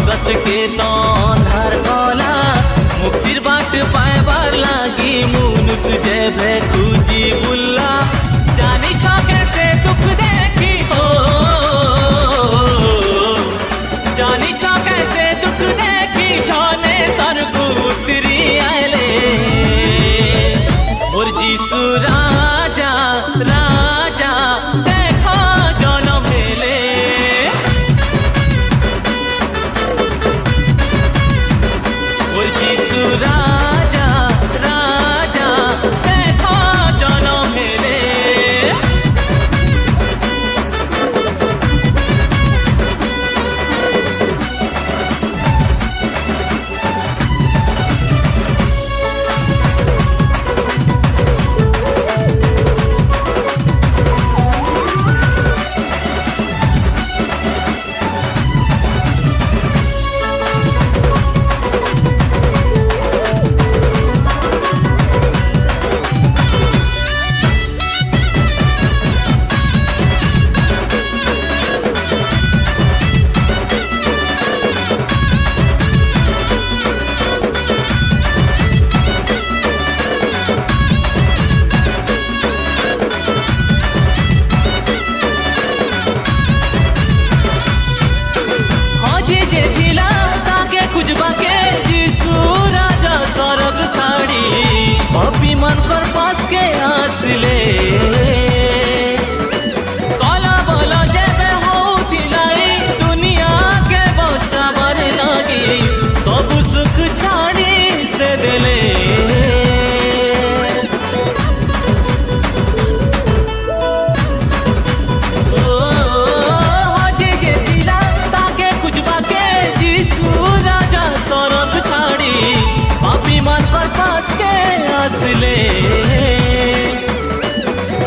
जगत के तो अंधार कला मुक्तिर बाट पाएबार लागी मुनुष जेबे खुजी बुल्ला जानी छ कैसे दुख देखी हो जानी छ कैसे दुख देखी जाने स्वर्ग उतरी आले और जीसु राजा राजा देखो जन्म हेले और जीसु राजा राजा देखो जन्म हेले। पापी मन कर पास के आसले काला बोला जेबे होथिलाई दुनिया के बचावर लागी सब सुख छाड़ी से देले हजे जे दिला ताके खुजबा के यीशु राजा स्वर्ग छाड़ी पापी मन पर पास के असले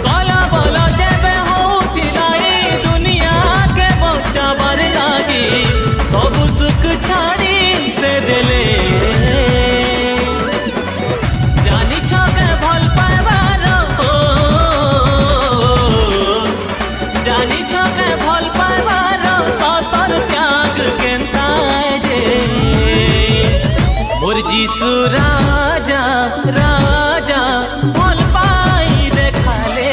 काला बोला जेबे होथिलाई दुनिया के बचावर लागी सब सुख छाड़ी से देले जानी छ के भल पाइबार हो जानी छ के भल पाइबार सतर त्याग केनता जे मोर जीसु राजा राजा भल पाई देखाले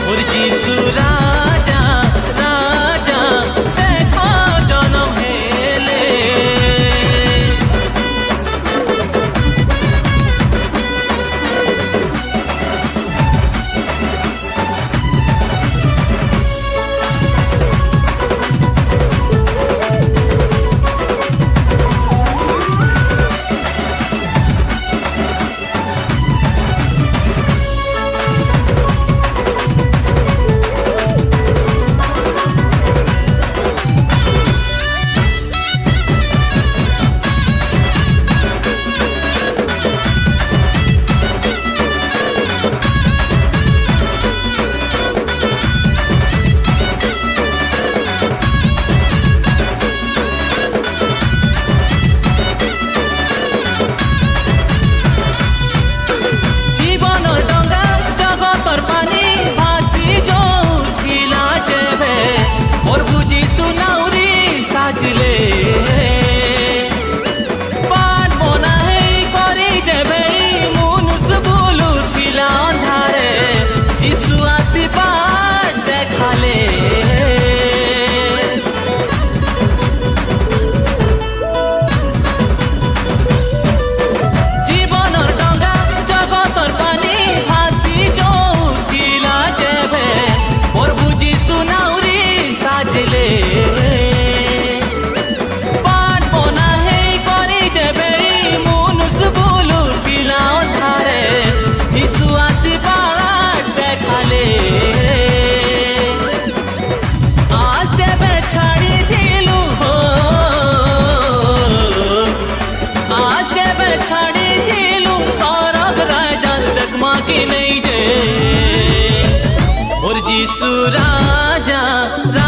मोर जीसु राजा राजा देखो जन्म हेले। यीशु राजा।